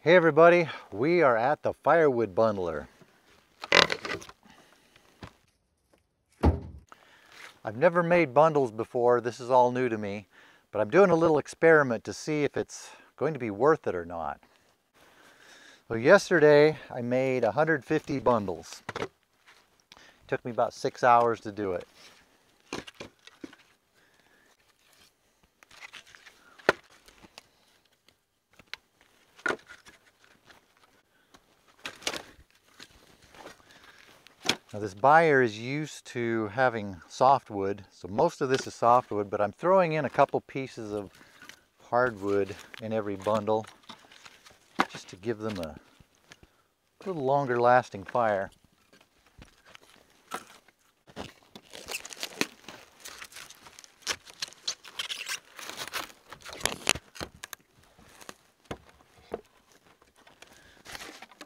Hey everybody, we are at the Firewood bundler. I've never made bundles before, this is all new to me, but I'm doing a little experiment to see if it's going to be worth it or not. So yesterday I made 150 bundles. It took me about 6 hours to do it. Now this buyer is used to having softwood, so most of this is softwood, but I'm throwing in a couple pieces of hardwood in every bundle just to give them a little longer lasting fire.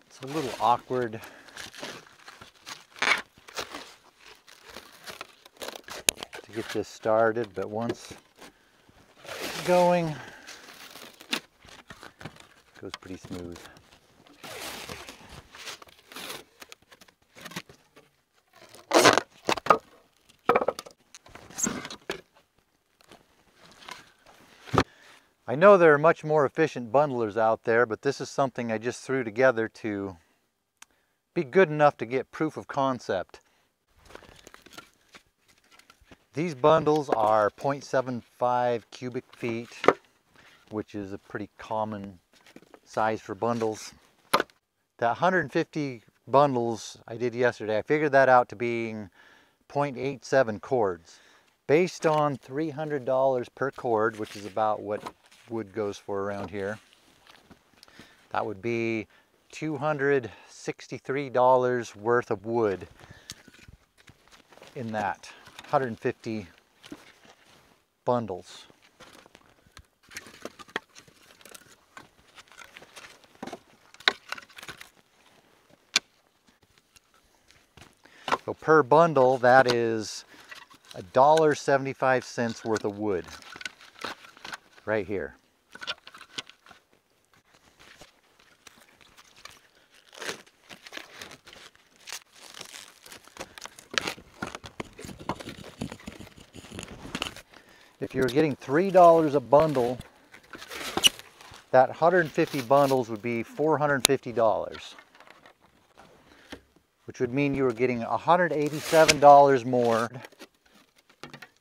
It's a little awkward to get this started, but once it's going, it goes pretty smooth. I know there are much more efficient bundlers out there, but this is something I just threw together to be good enough to get proof of concept. These bundles are 0.75 cubic feet, which is a pretty common size for bundles. The 150 bundles I did yesterday, I figured that out to being 0.87 cords. Based on $300 per cord, which is about what wood goes for around here, that would be $263 worth of wood in that 150 bundles. So per bundle, that is $1.75 worth of wood right here. If you're getting $3 a bundle, that 150 bundles would be $450, which would mean you were getting $187 more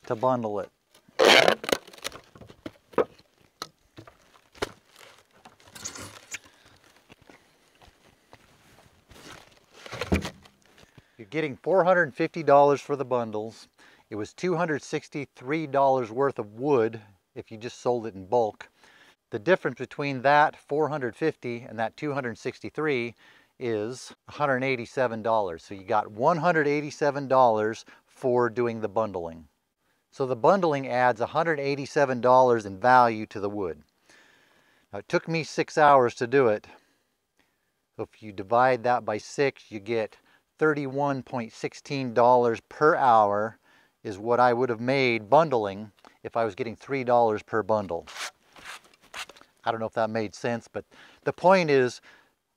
to bundle it. You're getting $450 for the bundles. It was $263 worth of wood if you just sold it in bulk. The difference between that $450 and that $263 is $187. So you got $187 for doing the bundling. So the bundling adds $187 in value to the wood. Now it took me 6 hours to do it. So if you divide that by 6, you get $31.16 per hour is what I would have made bundling if I was getting $3 per bundle. I don't know if that made sense, but the point is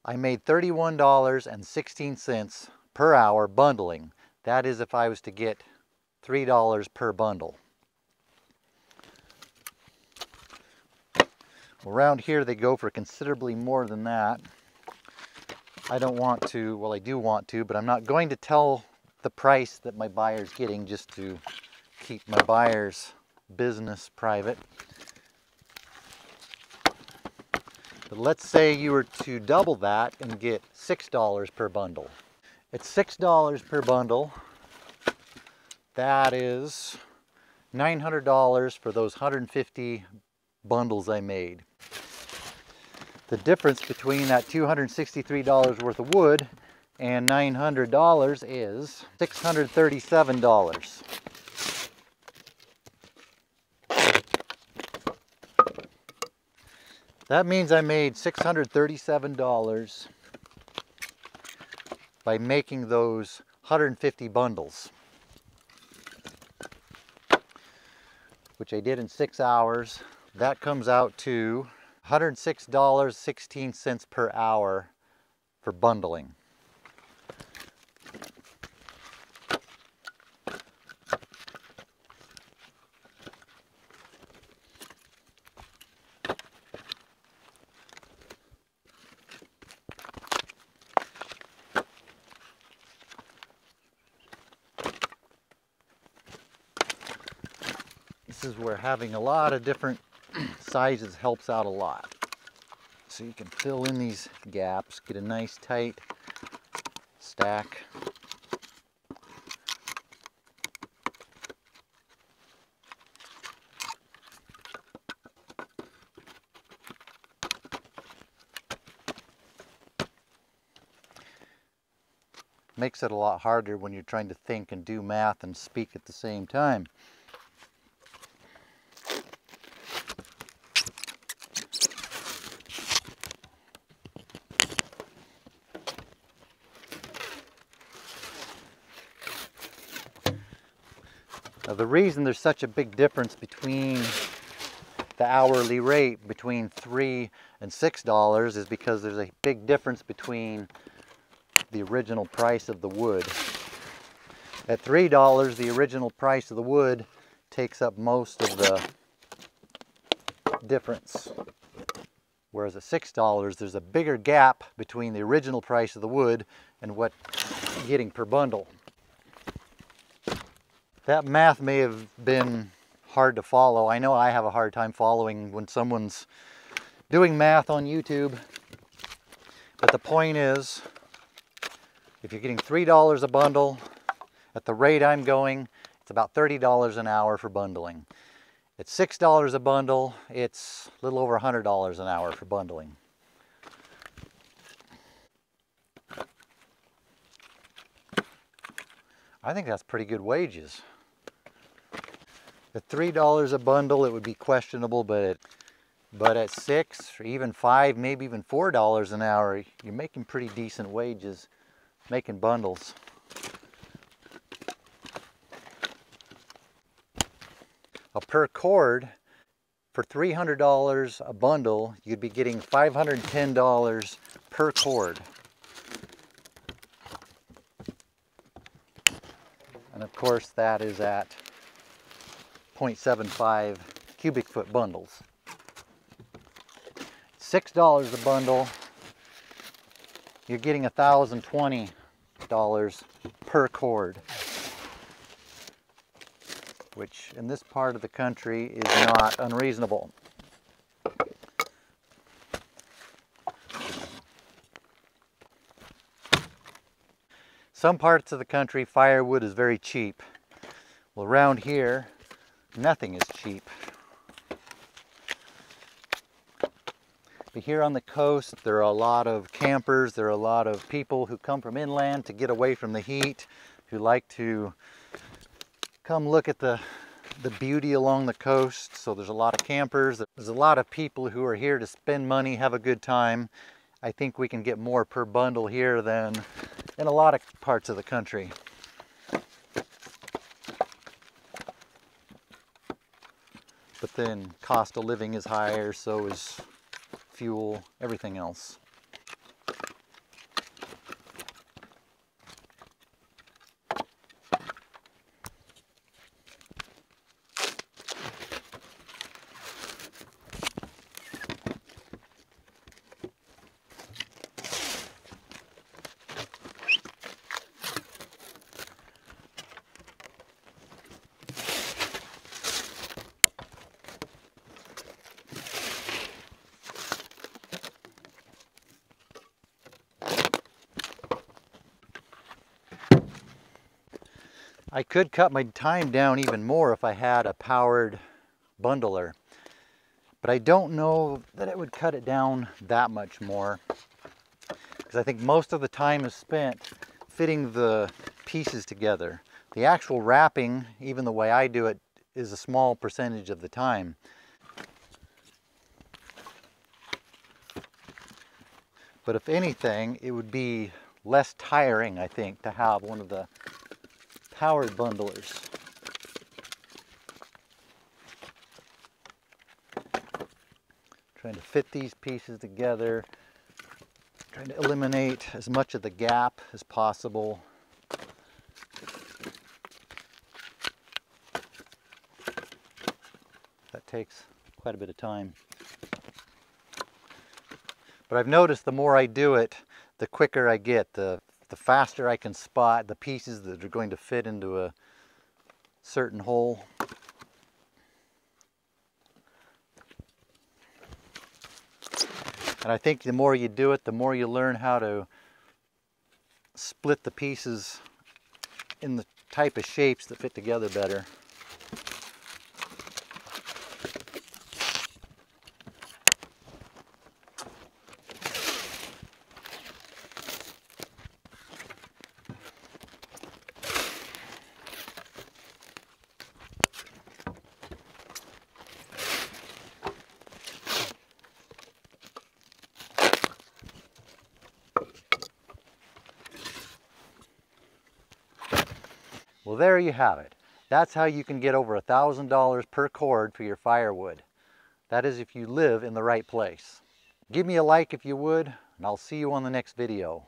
I made $31.16 per hour bundling. That is if I was to get $3 per bundle. Around here they go for considerably more than that. I don't want to, well I do want to, but I'm not going to tell the price that my buyer's getting just to keep my buyer's business private. But let's say you were to double that and get $6 per bundle. At $6 per bundle, that is $900 for those 150 bundles I made. The difference between that $263 worth of wood and $900 is $637. That means I made $637 by making those 150 bundles, which I did in 6 hours. That comes out to $106.16 per hour for bundling. This is where having a lot of different sizes helps out a lot. So you can fill in these gaps, get a nice tight stack. Makes it a lot harder when you're trying to think and do math and speak at the same time. Now, the reason there's such a big difference between the hourly rate between $3 and $6 is because there's a big difference between the original price of the wood. At $3, the original price of the wood takes up most of the difference. Whereas at $6, there's a bigger gap between the original price of the wood and what you're getting per bundle. That math may have been hard to follow. I know I have a hard time following when someone's doing math on YouTube. But the point is, if you're getting $3 a bundle, at the rate I'm going, it's about $30 an hour for bundling. At $6 a bundle, it's a little over $100 an hour for bundling. I think that's pretty good wages. At $3 a bundle, it would be questionable, but at $6 or even $5, maybe even $4 an hour, you're making pretty decent wages making bundles. Per cord, for $300 a bundle, you'd be getting $510 per cord. And of course, that is at 0.75 cubic foot bundles. $6 a bundle, you're getting $1,020 per cord, which in this part of the country is not unreasonable. Some parts of the country, firewood is very cheap. Well, around here, nothing is cheap. But here on the coast, there are a lot of campers, there are a lot of people who come from inland to get away from the heat, who like to come look at the beauty along the coast. So there's a lot of campers, there's a lot of people who are here to spend money, have a good time. I think we can get more per bundle here than in a lot of parts of the country. But then cost of living is higher, so is fuel, everything else. I could cut my time down even more if I had a powered bundler, but I don't know that it would cut it down that much more, because I think most of the time is spent fitting the pieces together. The actual wrapping, even the way I do it, is a small percentage of the time. But if anything, it would be less tiring, I think, to have one of the powered bundlers. Trying to fit these pieces together, trying to eliminate as much of the gap as possible. That takes quite a bit of time. But I've noticed the more I do it, the quicker I get, the faster I can spot the pieces that are going to fit into a certain hole. And I think the more you do it, the more you learn how to split the pieces in the type of shapes that fit together better. Well, there you have it. That's how you can get over $1,000 per cord for your firewood. That is if you live in the right place. Give me a like if you would, and I'll see you on the next video.